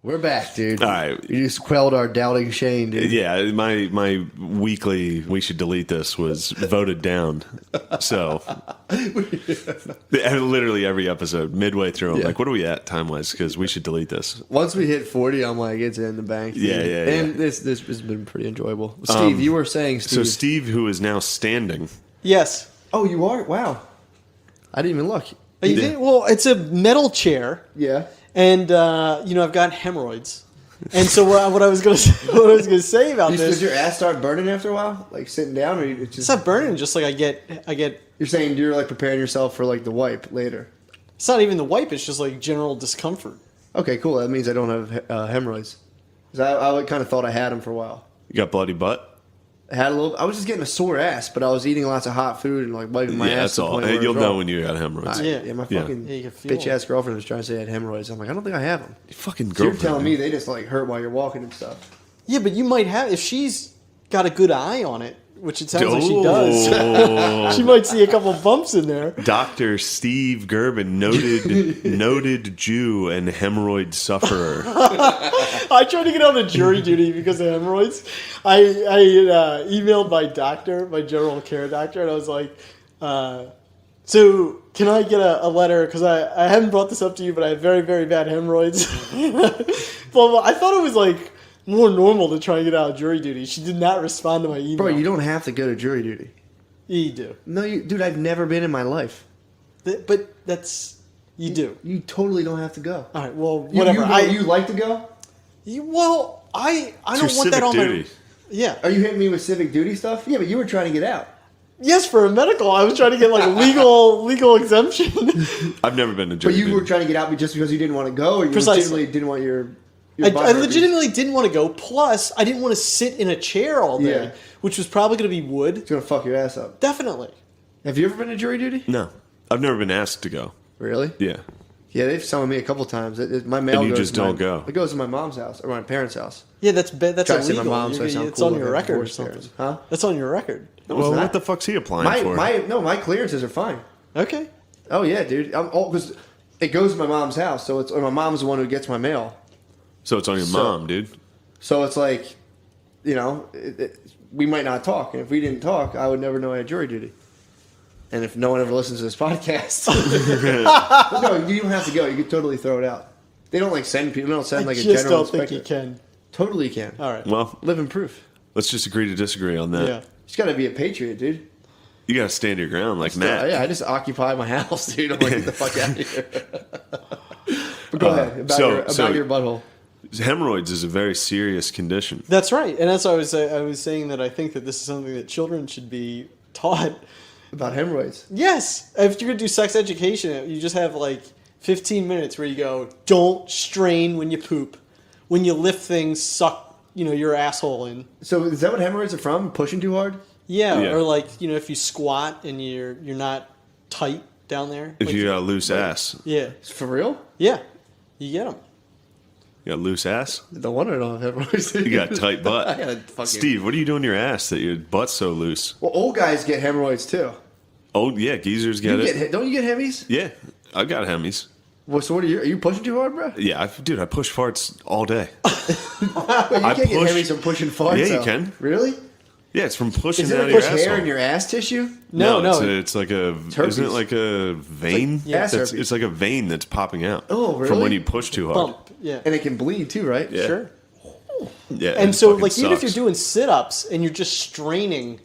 We're back, dude. All right. You just quelled our doubting Shane, dude. Yeah, my weekly we should delete this was voted down. So literally every episode, midway through, I'm like, what are we at time wise? Because we should delete this. Once we hit 40, I'm like, it's in the bank. Dude. Yeah. And this has been pretty enjoyable. Steve, you were saying, Steve. So Steve, who is now standing. Yes. Oh, you are? Wow. I didn't even look. Oh, you did? Well, it's a metal chair. Yeah. And I've got hemorrhoids, and so what I was going to say about this. Does your ass start burning after a while, like sitting down, or it's It's not burning. Just like I get. You're saying you're like preparing yourself for like the wipe later. It's not even the wipe. It's just like general discomfort. Okay, cool. That means I don't have hemorrhoids. 'Cause I kind of thought I had them for a while. You got bloody butt? I had a little. I was just getting a sore ass, but I was eating lots of hot food and like wiping my ass. That's to the all. point where it You'll was know wrong. when you got hemorrhoids. Yeah. My Yeah. fucking Yeah, you can feel bitch ass girlfriend was trying to say I had hemorrhoids. I'm like, I don't think I have them. You fucking So you're girlfriend. telling me they just like hurt while you're walking and stuff. Yeah, but you might have if she's got a good eye on it, which it sounds like she does. She might see a couple bumps in there. Dr. Steve Gerbies, noted Jew and hemorrhoid sufferer. I tried to get on the jury duty because of hemorrhoids. I emailed my doctor, my general care doctor, and I was like, so can I get a letter? Because I haven't brought this up to you, but I have very, very bad hemorrhoids. Well, I thought it was like more normal to try and get out of jury duty. She did not respond to my email. Bro, you don't have to go to jury duty. You do. No, dude, I've never been in my life. But that's... You do. You totally don't have to go. All right, well, whatever. You like to go? I It's don't your want that on civic duty. my... Yeah. Are you hitting me with civic duty stuff? Yeah, but you were trying to get out. Yes, for a medical. I was trying to get like a legal exemption. I've never been to jury But you duty. were trying to get out just because you didn't want to go, or you Precisely. legitimately didn't want your I butt hurt? legitimately didn't want to go. Plus, I didn't want to sit in a chair all day, Yeah. which was probably going to be wood. It's going to fuck your ass up. Definitely. Have you ever been to jury duty? No. I've never been asked to go. Really? Yeah. Yeah, they've summoned me a couple times. My mail And you goes just to my- don't go. It goes to my mom's house, or my parents' house. Yeah, that's Try to say illegal. my mom, so I sound It's cool on like your I have record or divorced something. parents. Huh? That's on your record. No, it's Well, not. what the fuck's he applying for? My clearances are fine. Okay. Oh yeah, dude. Because it goes to my mom's house, so or my mom's the one who gets my mail. So it's on your mom, dude. So it's like, we might not talk, and if we didn't talk, I would never know I had jury duty. And if no one ever listens to this podcast, no, you don't have to go. You could totally throw it out. They don't like send people. They don't send like I a just general don't think inspector. you can. Totally can. All right. Well, Living proof. let's just agree to disagree on that. Yeah. You got to be a patriot, dude. You got to stand your ground like Matt. Yeah, I just occupy my house, dude. I'm like, get the fuck out of here. But go ahead about your butthole. Hemorrhoids is a very serious condition. That's right, and that's why I was saying that I think that this is something that children should be taught. About hemorrhoids. Yes, if you're gonna do sex education, you just have like 15 minutes where you go, don't strain when you poop, when you lift things, suck your asshole in. So is that what hemorrhoids are from? Pushing too hard? Yeah, Yeah. or like if you squat and you're not tight down there. If like, you got a loose ass. yeah, For real? yeah, you get them. You got a loose ass? No wonder I don't have hemorrhoids. You got a tight butt. I got a fucking... Steve, what are you doing to your ass that your butt's so loose? Well, old guys get hemorrhoids too. Oh, yeah, geezers get it. Don't you get hemis? Yeah, I got hemis. Well, so what are you pushing too hard, bro? Yeah, I push farts all day. You can't get push- hemis from pushing farts. Yeah, you though. can. Really? Yeah, it's from pushing Is out it of to your push asshole. hair in your ass tissue? No. It's like a. herpes. Isn't it like a vein? It's like ass herpes. It's like a vein that's popping out. Oh, From really? when you push too hard. Bump, yeah, And it can bleed too, right? Yeah. sure. Yeah, And it so, fucking like, even if you're sucks. doing sit-ups and you're just straining,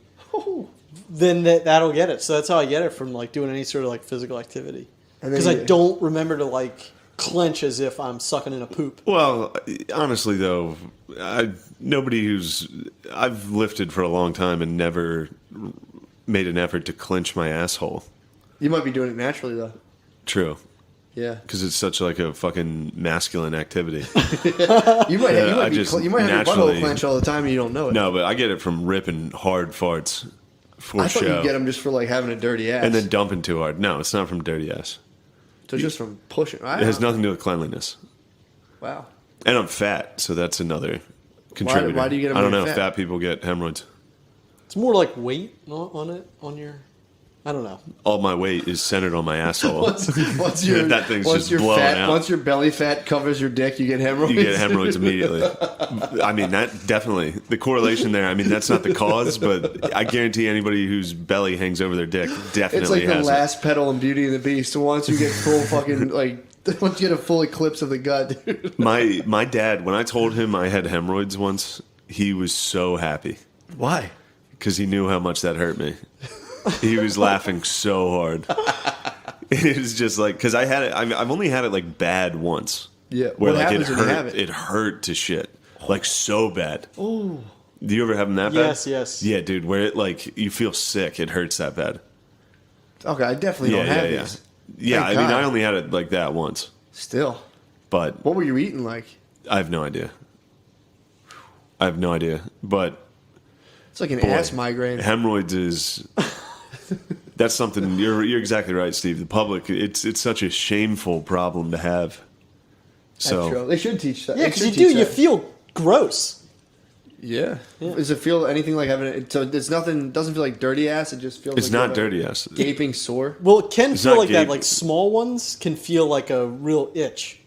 then that'll get it. So that's how I get it from like doing any sort of like physical activity. And then Because I you- don't remember to like clench as if I'm sucking in a poop. Well, honestly, though, nobody I've lifted for a long time and never made an effort to clench my asshole. You might be doing it naturally though. True, Yeah. because it's such like a fucking masculine activity. You might have I your just butthole naturally- clench all the time and you don't know it. No, but I get it from ripping hard farts for I thought show, you get them just for like having a dirty ass. and then dumping too hard. No, it's not from dirty ass. so just from pushing. It has nothing to do with cleanliness. Wow. And I'm fat, so that's another contributor. why do you get them I don't when know. you're Fat fat? people get hemorrhoids. It's more like weight on it, on your... I don't know. All my weight is centered on my asshole. Once your that thing's once just your blowing fat, out. once your belly fat covers your dick, you get hemorrhoids. You get hemorrhoids immediately. I mean, that definitely, the correlation there, I mean, that's not the cause, but I guarantee anybody whose belly hangs over their dick definitely It's like the has last pedal in Beauty and the Beast. So once you get full fucking, like, once you get a full eclipse of the gut, dude. it. My dad, when I told him I had hemorrhoids once, he was so happy Why? because he knew how much that hurt me. He was laughing so hard. It was just like, because I had it, I've only had it like bad once. Yeah. Where What like it happens when you hurt, have it? it hurt to shit. Like so bad. Oh. Do you ever have them that bad? Yes, yes. Yeah, dude, where it like, you feel sick, it hurts that bad. Okay, I definitely don't have these. Yeah, Thank I mean, God. I only had it like that once. Still. But What were you eating like? I have no idea. I have no idea. But It's like an boy, ass migraine. hemorrhoids is that's something you're exactly right, Steve. The public, it's such a shameful problem to have. That's true. So They should teach that. Yeah, They because should you do. teach You that. feel gross. Yeah. Does it feel anything like having it? So it's nothing. Doesn't feel like dirty ass. It just feels. it's like not you have dirty ass. a gaping sore. Well, it can It's feel not like that. gape. Like small ones can feel like a real itch.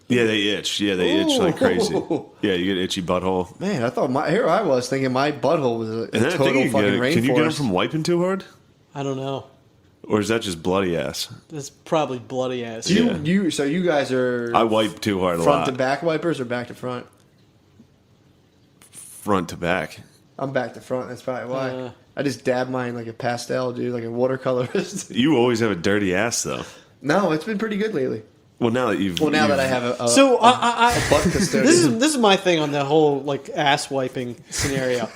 Yeah, they itch. Yeah, they itch like crazy. Ooh. Yeah, you get itchy butthole. Man, I thought And I was thinking my butthole was a then I total think fucking rainforest. can you get them from wiping too hard, I don't know. or is that just bloody ass? That's probably bloody ass. Do Yeah. so you guys are I wipe too hard a front lot. to back wipers or back to front? Front to back. I'm back to front. That's probably why. Uh. I just dab mine like a pastel, dude, like a watercolorist. You always have a dirty ass though. No, it's been pretty good lately. Well, now that you've Well, now that I you've- have a So butt custodian. this is my thing on the whole like ass wiping scenario.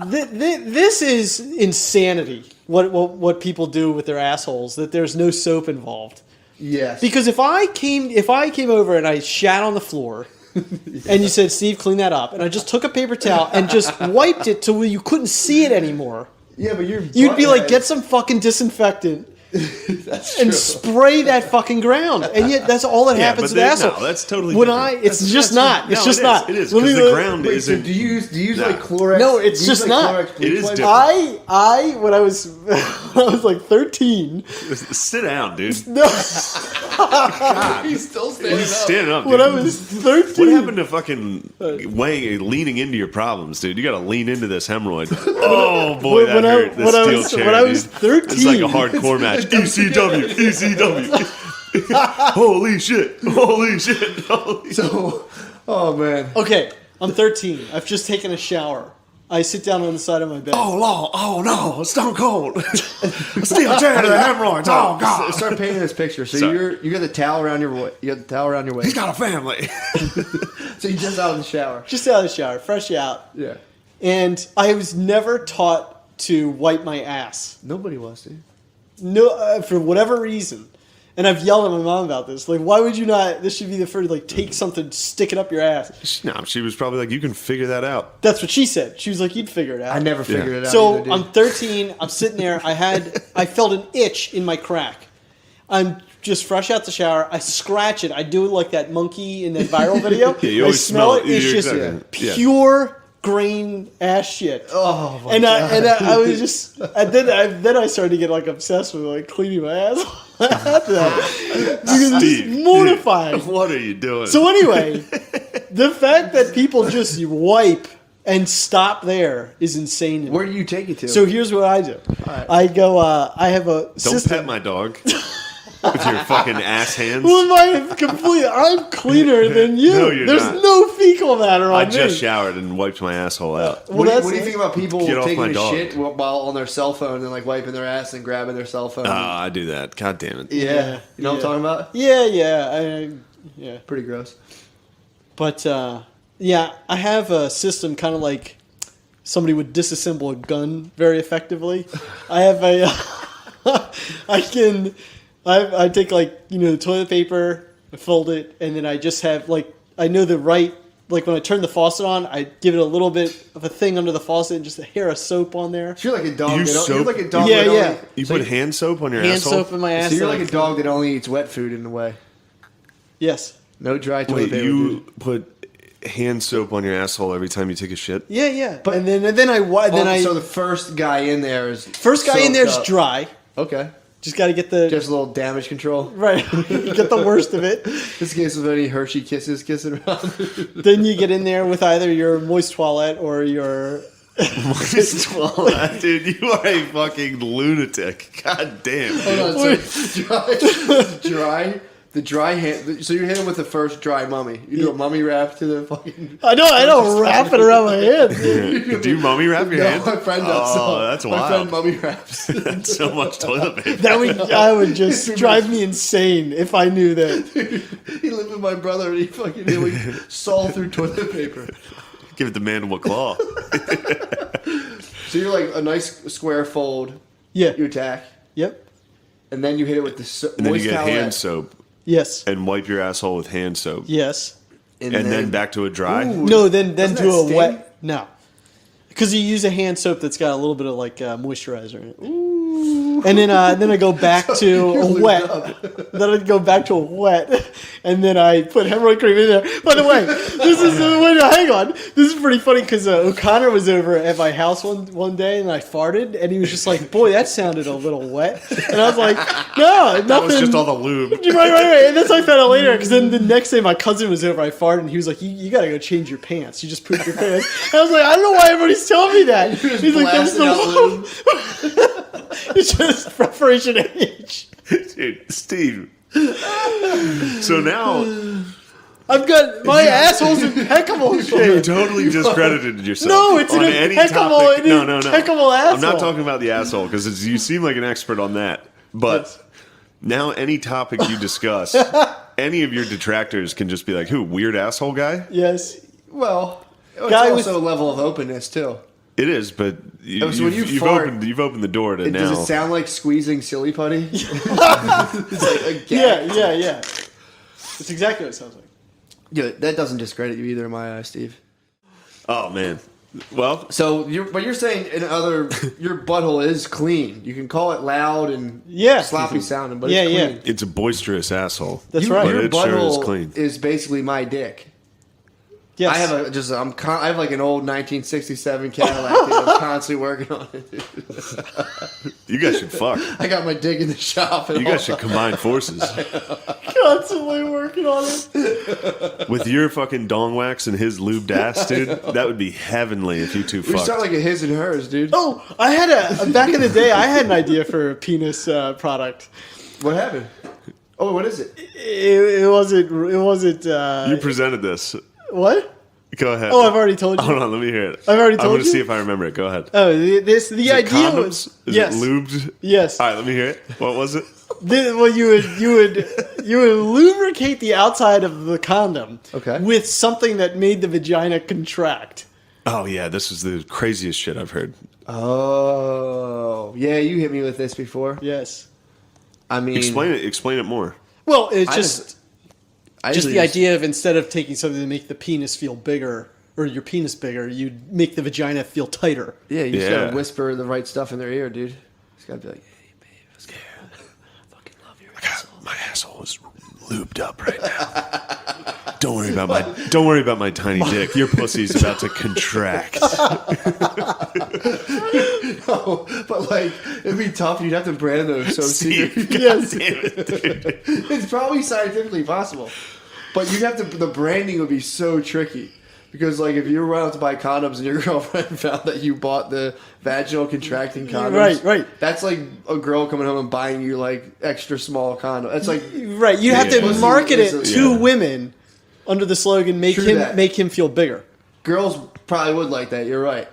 This is insanity. What people do with their assholes, that there's no soap involved. Yes. Because if I came over and I shat on the floor, and you said, Steve, clean that up, and I just took a paper towel and just wiped it till you couldn't see it anymore, yeah, but you'd be like, get some fucking disinfectant That's and true. spray that fucking ground. And yet that's all that Yeah, happens but to the then- asshole. no, that's totally when different. it's just not. It's No, just it is. not. It is Let me because the look- ground Wait, so isn't. do you use Nah. like Clorox? No, it's do you use, just like, not. Clorox bleach It is wipes? different. I when I was when I was like 13. Sit down, dude. No, He's still standing He's up. standing up. Dude. when I was 13. What happened to fucking leaning into your problems, dude? You got to lean into this hemorrhoid. Oh boy, that When I- hurt. The when I steel was- chair, when I dude. was 13. It's like a hardcore match. ECW, ECW. Holy shit! Holy shit! Holy So, oh man. Okay, I'm 13. I've just taken a shower. I sit down on the side of my bed. Oh, Lord. Oh, no. Stone cold. Steel chair to the hemorrhoids. Oh, God. Start painting this picture. So Sorry. you got the towel around your you got the towel around your waist. He's got a family. So you just out of the shower. Just out of the shower, fresh out. Yeah. And I was never taught to wipe my ass. Nobody was, dude. No, for whatever reason. And I've yelled at my mom about this. Like, why would you not? This should be the first. Like, take something, stick it up your ass. No, she was probably like, you can figure that out. That's what she said. She was like, you'd figure it out. I never figured it out. So either, dude. I'm 13. I'm sitting there. I felt an itch in my crack. I'm just fresh out the shower. I scratch it. I do it like that monkey in that viral video. Yeah, you I always smell it. It's You're just exactly- yeah. pure grain ass shit. Oh my and god. I was just, and then I started to get like obsessed with like cleaning my ass after that because Steve, it's mortifying. What are you doing? So anyway, the fact that people just wipe and stop there is insane. To me. Where do you take it to? So here's what I do. right. I go. I have a Don't system. pet my dog with your fucking ass hands. Well, I'm cleaner than you. No, you're There's not. no fecal matter on I me. just showered and wiped my asshole out. Well, what, that's do you think about people Get off taking my a dog. shit while on their cell phone and like wiping their ass and grabbing their cell phone? I do that. God damn it. yeah. You know what I'm talking about? Yeah. Pretty gross. But yeah, I have a system kind of like somebody would disassemble a gun very effectively. I have I take like, the toilet paper, I fold it, and then I just have like, I know the right, like when I turn the faucet on, I give it a little bit of a thing under the faucet and just a hair of soap on there. So you're like a dog. Use You're soap? like a dog. Yeah, that yeah. Only, You so put hand soap on your Hand asshole? soap in my ass. So you're that like I- a dog that only eats wet food in a way. Yes. No dry toilet Wait, paper. you dude. put hand soap on your asshole every time you take a shit? Yeah. But- and then I So the first guy in there is first guy in there is soaked up. dry. Okay. Just got to get the Just a little damage control. right. Get the worst of it. Just in case of any Hershey kisses kissing around. Then you get in there with either your moist toilette or your. Dude, you are a fucking lunatic. God damn. Hold on, so the dry hand. So you hit him with the first dry mummy. You do a mummy wrap to the fucking. I don't wrap it around my hand. Do you mummy wrap your No, hand? my friend does. Oh, that's my wild. friend mummy wraps. That's so much toilet paper. That would just drive me insane if I knew that. He lived with my brother and he would saw through toilet paper. Give it the mandible claw. So you're like a nice square fold. Yeah. You attack, Yep. and then you hit it with the And then you moist get hand towelette. soap Yes. and wipe your asshole with hand soap. Yes. And then back to a dry. Ooh. No, then Doesn't to that a sting? wet. No. Because you use a hand soap that's got a little bit of like moisturizer in it. Ooh. And then I go back to You're a lubed wet. up. Then I go back to a wet, and then I put hemorrhoid cream in there. By the way, hang on. This is pretty funny because O'Connor was over at my house one day, and I farted, and he was just like, "Boy, that sounded a little wet." And I was like, "No, nothing." That was just all the lube. Right. And that's what I found out later. Because then the next day my cousin was over. I farted, and he was like, "You got to go change your pants. You just pooped your pants." And I was like, "I don't know why everybody's telling me that." Just He's like, "That was blasting out lube. It's just preparation age." Dude, Steve. So now I've got my asshole's impeccable you shape. totally discredited yourself. No, it's on an any impeccable, topic. an impeccable asshole. I'm not talking about the asshole because you seem like an expert on that. But Yes. now any topic you discuss, any of your detractors can just be like, "Who, weird asshole guy?" Yes. Well, it's Guy also with- a level of openness too. It is, but So when you fart, you've opened the door to now. Does it sound like squeezing silly putty? It's like a gag. Yeah. That's exactly what it sounds like. Yeah, that doesn't discredit you either in my eyes, Steve. Oh man. Well, So you're saying your butthole is clean. You can call it loud and Yeah. sloppy sounding, but Yeah, it's yeah. clean. it's a boisterous asshole. That's You- right. But Your it sure is butthole clean. is basically my dick. Yes. I have like an old 1967 Cadillac that I'm constantly working on it. You guys should fuck. I got my dick in the shop. And You guys should combine forces. constantly working on it. With your fucking dong wax and his lubed ass, dude, that would be heavenly if you two We fucked. start like a his and hers, dude. Oh, I had back in the day. I had an idea for a penis product. What happened? Oh, what is it? It wasn't. You presented this. What? Go ahead. Oh, I've already told you. Hold on, let me hear it. I've already I'm told going to you? see if I remember it. Go ahead. Oh, the Is it idea condoms? was Is yes, it lubed? yes. All right, let me hear it. What was it? Well, you would lubricate the outside of the condom, Okay. with something that made the vagina contract. Oh yeah, this is the craziest shit I've heard. Oh, yeah, you hit me with this before. Yes. I mean, Explain it more. Well, it's I just I just usually the idea of instead of taking something to make the penis feel bigger or your penis bigger, you'd make the vagina feel tighter. Yeah, you just Yeah. gotta whisper the right stuff in their ear, dude. Just gotta be like, "Hey, babe, let's go. I fucking love your asshole." My asshole is lubed up right now. Don't worry about my tiny dick. Your pussy's about to contract. No, but like, it'd be tough. You'd have to brand those so Steve, secret. God Yes. damn it, dude. It's probably scientifically possible, but you'd have to. The branding would be so tricky because, like, if you were out to buy condoms and your girlfriend found that you bought the vaginal contracting condoms, Right. That's like a girl coming home and buying you like extra small condom. It's like Right, you have Yeah. to market it Pussy is to yeah. women under the slogan True that. make him feel bigger. girls probably would like that. You're right.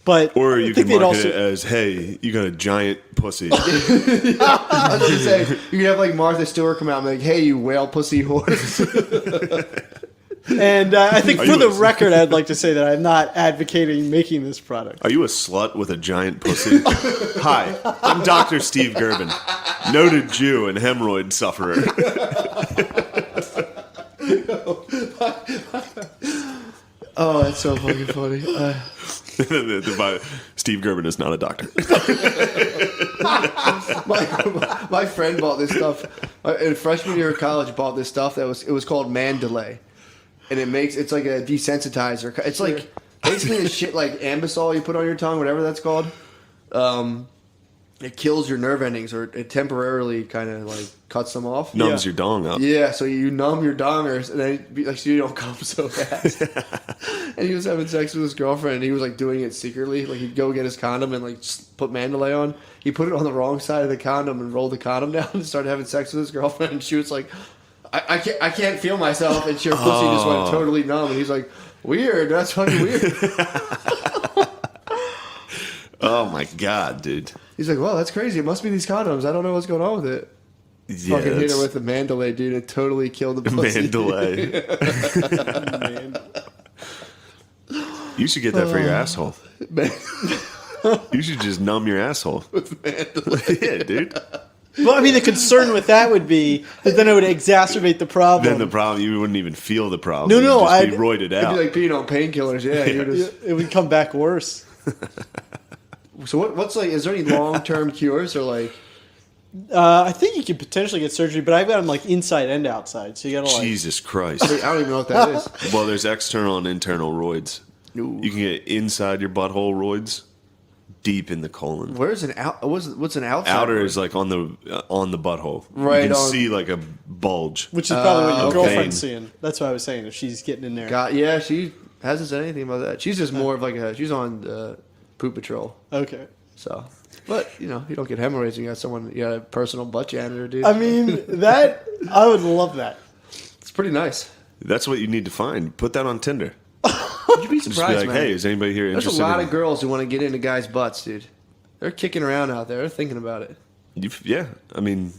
But Or I you think can they'd market it as, "Hey, you got a giant pussy." I was gonna say you could have like Martha Stewart come out and be like, "Hey, you whale pussy horse." And I think Are for you the a- record, I'd like to say that I'm not advocating making this product. Are you a slut with a giant pussy? Hi, I'm Dr. Steve Gerben, noted Jew and hemorrhoid sufferer. Oh, that's so fucking funny. Steve Gerben is not a doctor. My friend bought this stuff in freshman year of college. Bought this stuff it was called Mandalay, and it's like a desensitizer. It's like basically the shit like Ambisol you put on your tongue, whatever that's called. it kills your nerve endings, or it temporarily kind of like cuts them off. Numbs your dong up. Yeah, so you numb your dongers, and then like so you don't come so fast. And he was having sex with his girlfriend, and he was like doing it secretly. Like he'd go get his condom and like just put Mandalay on. He put it on the wrong side of the condom and rolled the condom down and started having sex with his girlfriend. And she was like, "I can't feel myself," and her pussy just went totally numb. And he's like, "Weird, that's fucking weird." Oh my god, dude. He's like, "Well, that's crazy. It must be these condoms. I don't know what's going on with it." Yeah, Fucking hit her with the Mandalay, dude. It totally killed the pussy. Mandalay. You should get that for your asshole. You should just numb your asshole. With Mandalay. Yeah, dude. Well, I mean, the concern with that would be that then it would exacerbate the problem. Then the problem, you wouldn't even feel the problem. No, You'd just be I'd- roided It'd out. be like peeing on painkillers. Yeah, you're just... It would come back worse. So what's like? Is there any long-term cures or like? I think you could potentially get surgery, but I've got them like inside and outside, so you gotta like. Jesus Christ. I don't even know what that is. Well, there's external and internal roids. Ooh. You can get inside your butthole roids, deep in the colon. Where's an out? What's an outside? Outer is like on the butthole. Right You can on. see like a bulge. Which is probably what your okay. girlfriend's seeing. That's what I was saying. If she's getting in there. Yeah, she hasn't said anything about that. She's just more of like she's on poop patrol. Okay. So, but you know, you don't get hemorrhoids. You got you got a personal butt janitor, dude. I mean, that I would love that. It's pretty nice. That's what you need to find. Put that on Tinder. You'd be Just surprised, be like, man. hey, is anybody here There's interested a lot in of girls who want to get into guys' butts, dude. They're kicking around out there. They're thinking about it. Yeah, I mean,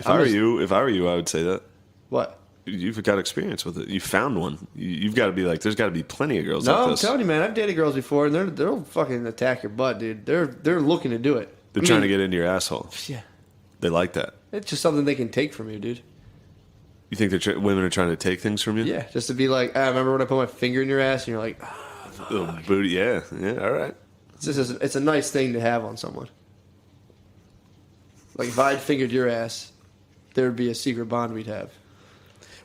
if I'm I were just- you, I would say that. What? You've got experience with it. You found one. You've got to be like, there's got to be plenty of girls No, like I'm this. telling you, man. I've dated girls before, and they'll fucking attack your butt, dude. They're looking to do it. They're trying to get into your asshole. Yeah. They like that. It's just something they can take from you, dude. You think women are trying to take things from you? Yeah, just to be like, I remember when I put my finger in your ass, and you're like, Oh, booty. Yeah. All right. it's a nice thing to have on someone. Like if I'd fingered your ass, there would be a secret bond we'd have.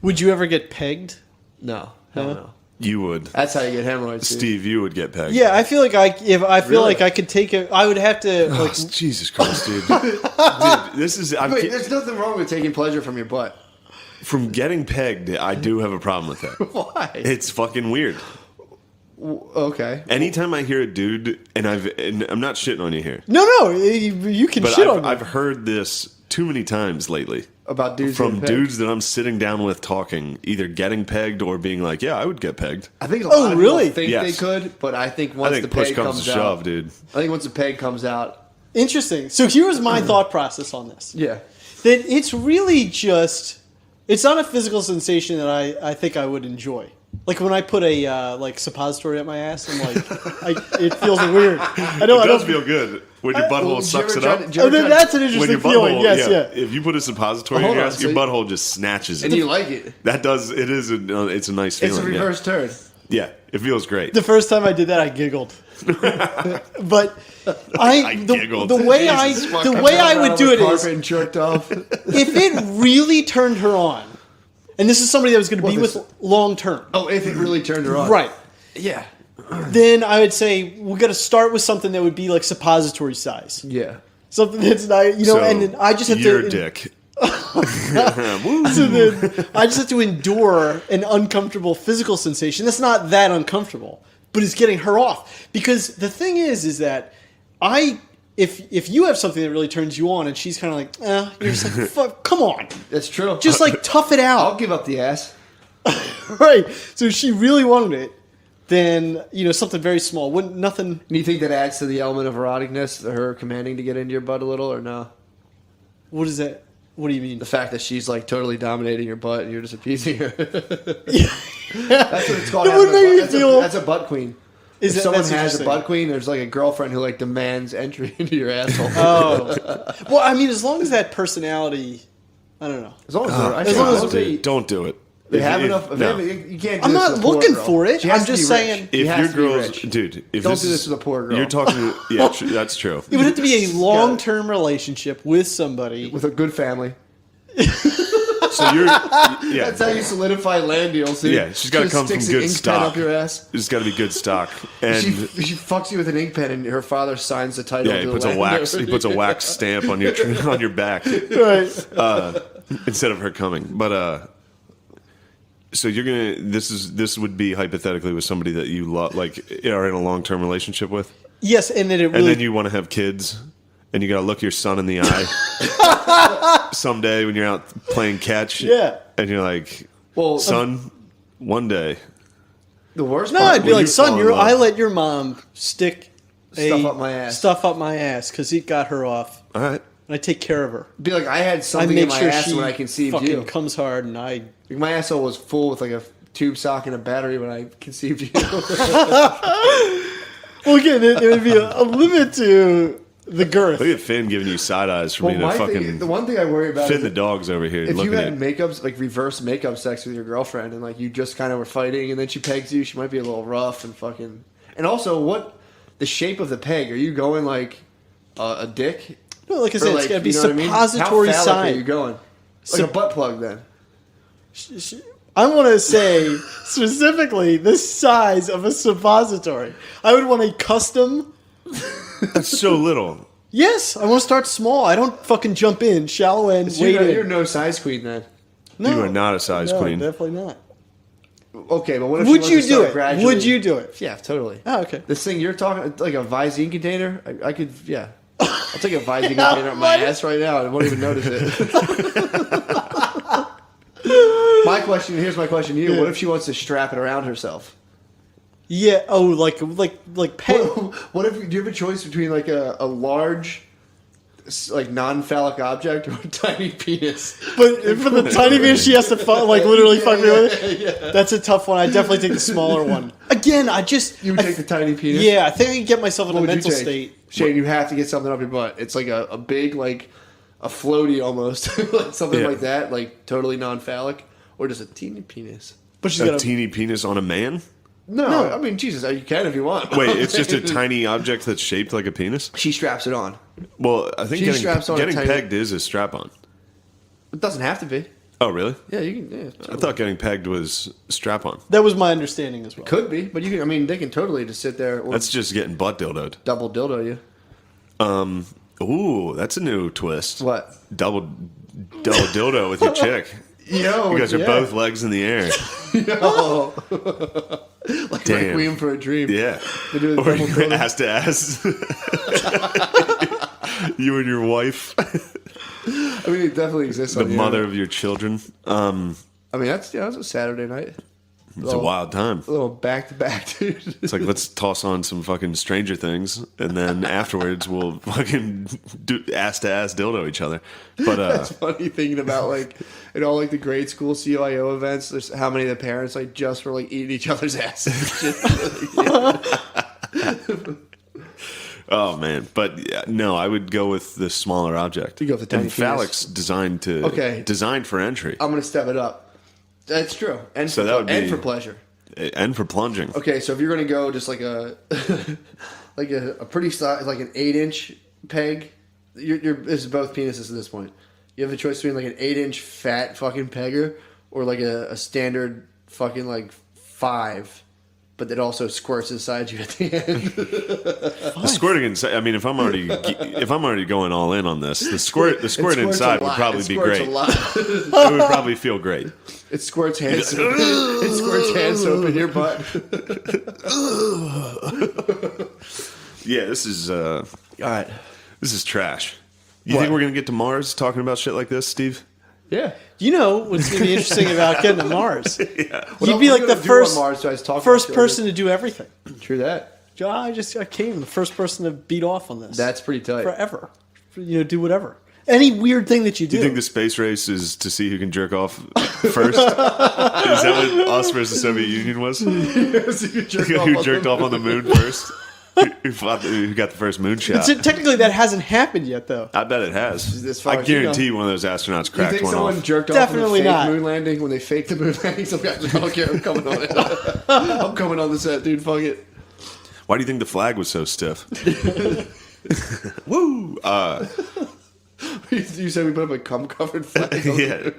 Would you ever get pegged? No, hell Huh? no. You would. That's how you get hemorrhoids, dude. Steve, you would get pegged. Yeah, I feel like Really? like I could take it. I would have to Oh, like. Jesus Christ, dude. Dude, this is. Wait, there's nothing wrong with taking pleasure from your butt. From getting pegged, I do have a problem with that. Why? It's fucking weird. Okay. Anytime I hear a dude, and I'm not shitting on you here, No, you can but shit on me. I've heard this too many times lately About dudes from getting pegged. dudes that I'm sitting down with talking, either getting pegged or being like, "Yeah, I would get pegged." I think a Oh, lot of really? people think Yes. they could, but I think I once think the push peg comes comes to out, shove, dude. I think once the peg comes out, Interesting. So here was my thought process on this. yeah. That it's really just, it's not a physical sensation that I think I would enjoy. Like when I put a like suppository up my ass, I'm like, it feels weird. I It don't. does feel good when your butthole Well, sucks did you it ever up. try to- Oh, then that's an When interesting your feeling. butthole, Yes, yeah. If you put a suppository Hold in your on, ass, so your you- butthole just snatches And it. you like it. That does. It is. It's a nice feeling. It's a reverse turn. Yeah, it feels great. The first time I did that, I giggled. But I giggled. the way Jesus fuck, the I'm way down I on would the do it carpet is, and jerked off. if it really turned her on, and this is somebody that was going to be What, with long term, Oh, if it really turned her on, right? Yeah, Then I would say we got to start with something that would be like suppository size, yeah. something that's not, So, and then I just have your to. dick. So then I just have to endure an uncomfortable physical sensation. That's not that uncomfortable, but it's getting her off. Because the thing is that if you have something that really turns you on and she's kind of like, you're just like, fuck, come on, That's true. just like tough it I'll out, give up the ass. right? So if she really wanted it, then something very small, wouldn't nothing. Do you think that adds to the element of eroticness, her commanding to get into your butt a little, or no? What is that? What do you mean? The fact that she's like totally dominating your butt and you're just appeasing her. That's what it's called. It would having a make butt- you that's feel- that's a butt queen. Is If that- someone that's has a interesting. butt queen, there's like a girlfriend who like demands entry into your asshole. Oh, well, I mean, as long as that personality, I don't know. As long as, Oh, I As long as- think they, don't do it. they have If- enough. no. You can't. Do I'm this not with a poor looking girl. for it. She has I'm to just be rich. saying- She If has your to be girl's, rich. dude, if Don't this do is, this with a poor girl. You're talking, yeah, that's true. It would have to be a long-term relationship with somebody. with a good family. So you're, yeah, That's how you solidify land deals. Dude. yeah. She's got to Just come from sticks an good ink pen stock. up your ass. It's got to be good stock, and She fucks you with an ink pen, and her father signs the title. yeah, to he puts the a land wax. over. He puts a wax stamp on your back Right. instead of her coming. But so you're gonna. This would be hypothetically with somebody that you love, like are in a long-term relationship with, Yes, and then it and really. then you want to have kids. And you got to look your son in the eye someday when you're out playing catch. Yeah. And you're like, Well, son, one day. the worst. No, part, I'd be Will like, you son, fall in love?" I let your mom stick Stuff up my ass. Stuff up my ass because he got her off. All right. And I take care of her. Be like, I had I something make in my sure ass she when I conceived fucking you. comes hard, and I. Like, my asshole was full with like a tube sock and a battery when I conceived you. Well, again, there would be a limit to the girth. Look at Finn giving you side eyes for Well, me to my fucking. thing, the one thing I worry about Finn is the dog's over here if looking you had at. makeups, like reverse makeup sex with your girlfriend, and like you just kind of were fighting, and then she pegs you, she might be a little rough and fucking. And also, what the shape of the peg? Are you going like a dick? No, like I Or, said, like, it's got to be you know what I mean? suppository How phallic are you sign. going? Like So- a butt plug, then. I want to say specifically the size of a suppository. I would want a custom. That's so little. Yes, I want to start small. I don't fucking jump in, shallow end, So wait you're in. no size queen then. No, You are not a size no, queen. definitely not. Okay, but what if Would she you wants to do start it? gradually- Would you do it? Yeah, totally. Oh, okay. This thing you're talking like a Visine container, I could, yeah. I'll take a Visine container up my ass right now and I won't even notice it. Here's my question to you. Yeah. What if she wants to strap it around herself? Yeah. Oh, like peg. What if, do you have a choice between like a large, like non-phallic object or a tiny penis? But for the tiny penis, she has to literally fuck me with it. Yeah. That's a tough one. I definitely take the smaller one. Again, You would take the tiny penis? Yeah, I think I can get myself in What a would you mental take? state. Shane, you have to get something up your butt. It's like a big, like a floaty almost, like something Yeah. like that, like totally non-phallic, or just a teeny penis. But she's A got a teeny penis on a man? No, I mean Jesus, you can if you want. Wait, it's just a tiny object that's shaped like a penis? She straps it on. Well, I think She straps on a getting tiny- pegged is a strap on. It doesn't have to be. Oh, really? Yeah, you can. Yeah, I totally. thought getting pegged was strap on. That was my understanding as well. Could be, but you can. I mean, they can totally just sit there or That's just getting butt dildoed. double dildo you. Ooh, that's a new twist. What? Double dildo with your chick. Yo, You guys are yeah. both legs in the air. Yo. Like Damn. Requiem for a Dream. Yeah. They do a Or double you're dildo. ass to ass. You and your wife, I mean, it definitely exists. the on mother internet. of your children. I mean, that's a Saturday night. It's a wild time. A little back to back, dude. It's like, let's toss on some fucking Stranger Things, and then afterwards we'll fucking do ass to ass dildo each other. But That's funny thinking about like in all like the grade school CIO events. There's how many of the parents like just were like eating each other's asses. oh man, but yeah, no, I would go with the smaller object. You go with the tiny and penis. phallic's designed for entry I'm gonna step it up. That's true, and So for, that would and be- for pleasure. and for plunging. Okay, so if you're gonna go just like a like a pretty size, like an 8-inch peg, this is both penises at this point. You have a choice between like an 8-inch fat fucking pegger or like a standard fucking like 5, but that also squirts inside you at the end. The squirting inside. I mean, if I'm already going all in on this, the squirt It squirts inside a would lot. probably It be squirts great. a lot. It would probably feel great. It squirts hand soap. It squirts hand soap in your butt. Yeah, this is All right. this is trash. You What? think we're gonna get to Mars talking about shit like this, Steve? Yeah. You know what's going to be interesting about getting to Mars? What You'd else be are we like the gonna do first on Mars besides talk first about shit person to do everything. like this? True that. I came the first person to beat off on this. That's pretty tight. forever. Do whatever. Any weird thing that you do. Do you think the space race is to see who can jerk off first? Is that what us versus the Soviet Union was? Who jerked off on the moon first? Who got the first moon shot? Technically, that hasn't happened yet, though. I bet it has. As far I as you guarantee know. one of those astronauts You cracked think one someone off. jerked off Definitely on the fake not. moon landing when they faked the moon landing? Some guys like, I don't care, I'm coming on it. I'm coming on the set, dude. Fuck it. Why do you think the flag was so stiff? Woo! You said we put up a cum-covered flag. Yeah.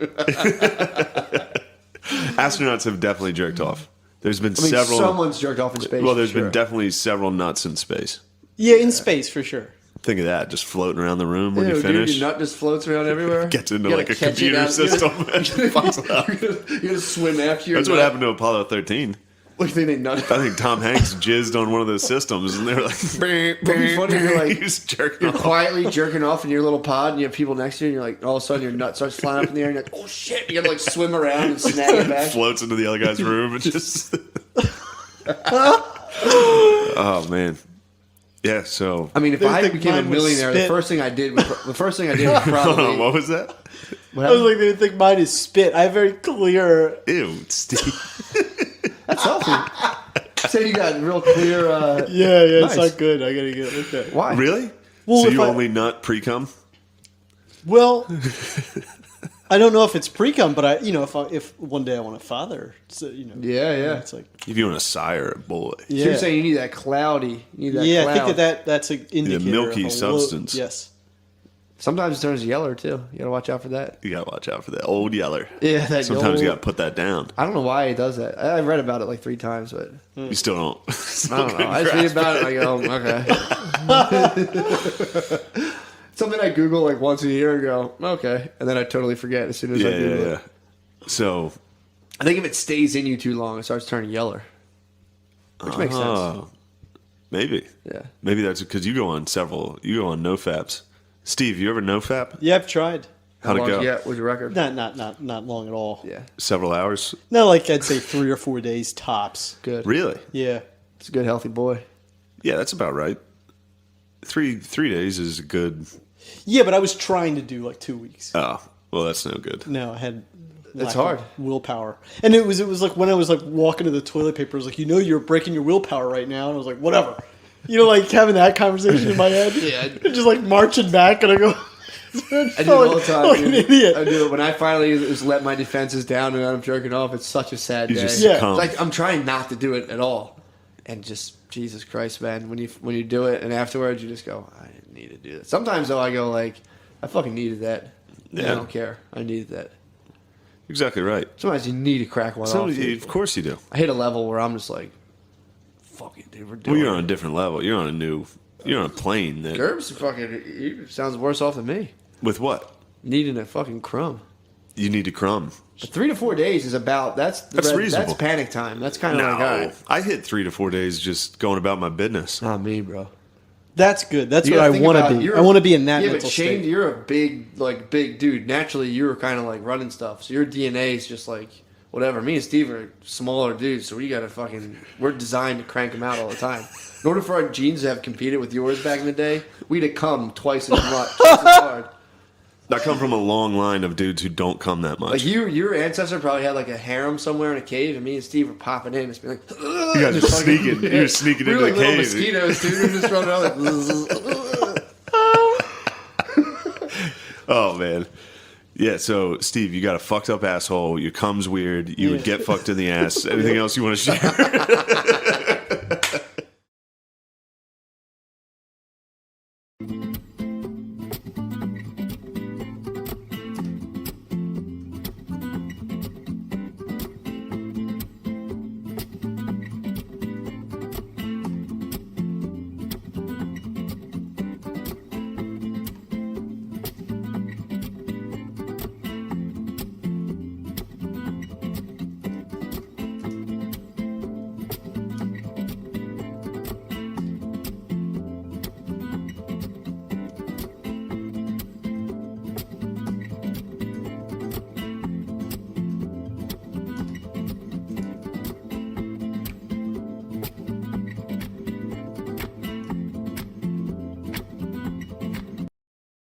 Astronauts have definitely jerked off. There's been I mean, several. someone's jerked off in space. Well, there's for sure. been definitely several nuts in space. Yeah, in space for sure. Think of that, just floating around the room when Ew, you dude, finish. your nut just floats around everywhere. Gets into You like a gotta catch it computer out. system. and fucks up. You're gonna swim after your That's what nut. happened to Apollo 13. What do you think they nut? I think Tom Hanks jizzed on one of those systems, and they were like, It'd be funny if you're like, he's jerking you're off. quietly jerking off in your little pod, and you have people next to you, and you're like, all of a sudden your nut starts flying up in the air, and you're like, oh shit! You gotta like swim around and snag it back. Floats into the other guy's room and just. Oh man, yeah. So I mean, if They I think became a mine was millionaire, the spit. first thing I did was hold probably. on, what was that? What I was happened? like, they think mine is spit. I have very clear. Ew, Steve. That's healthy. Say you got real clear. Yeah, Nice. it's not good. I gotta get it looked at. Why? Really? Well, so if you I- only nut pre-cum? Well, I don't know if it's pre-cum, but if one day I want a father, so, Yeah, yeah. it's like, If you want a sire, a boy. So yeah, you're saying you need that cloudy. You need that yeah. cloud. I think that's an indicator. milky of a substance. Yes. Sometimes it turns yellow too. You gotta watch out for that. You gotta watch out for that old yeller. Yeah, that. Sometimes you old- gotta put that down. I don't know why he does that. I read about it like 3 times, but You still don't. I don't know. I just read about it and I go, okay. Something I Google like once a year and go, okay. And then I totally forget as soon as I Yeah, Google yeah, it. yeah. So, I think if it stays in you too long, it starts turning yellow. Which makes sense. oh, maybe. Yeah. Maybe that's because you go on no-faps. Steve, you ever no-fap? Yeah, I've tried. How'd it go? Yeah, what's your record? Not long at all. Yeah, Several hours? No, like I'd say 3 or 4 days tops. good. Really? Yeah. It's a good, healthy boy. Yeah, that's about right. Three days is a good. Yeah, but I was trying to do like 2 weeks. Oh, well, that's no good. No, I had. It's lack hard. of willpower, and it was like when I was like walking to the toilet paper, I was like, you're breaking your willpower right now, and I was like, whatever, like having that conversation in my head, Yeah. and just like marching back, and I go, I do it all the time. like an dude. idiot. I do it when I finally just let my defenses down and I'm jerking off. It's such a sad You day. just Yeah. It's come. like I'm trying not to do it at all, and just Jesus Christ, man, when you do it and afterwards you just go, I didn't need to do that. Sometimes though I go like, I fucking needed that. Yeah. I don't care. I needed that. Exactly right. Sometimes you need to crack one So, off. dude. of course you do. I hit a level where I'm just like, fuck it, dude. We're doing Well, you're it. on a different level. You're on a plane that. Gerbs fucking he sounds worse off than me. With what? Needing a fucking crumb. You need to crumb. But 3 to 4 days is about that's reasonable. That's panic time. That's kind of No, like all right. I hit 3 to 4 days just going about my business. Not me, bro. That's good. That's You what I gotta think want about- to be. you're- I want to be in that Yeah, mental but Shane, state. you're a big dude. Naturally, you were kind of like running stuff, so your DNA is just like whatever. Me and Steve are smaller dudes, so we gotta we're designed to crank them out all the time. In order for our genes to have competed with yours back in the day, we'd have come twice as much, twice as hard. I come from a long line of dudes who don't come that much. Like your ancestor probably had like a harem somewhere in a cave, and me and Steve were popping in, just being like, You guys were just fucking- sneaking. You were sneaking we into were the like little cave. mosquitoes, dude. We were just running around like. Oh man. Yeah, so Steve, you got a fucked up asshole. Your cum's weird. You would Yeah. get fucked in the ass. Anything else you want to share?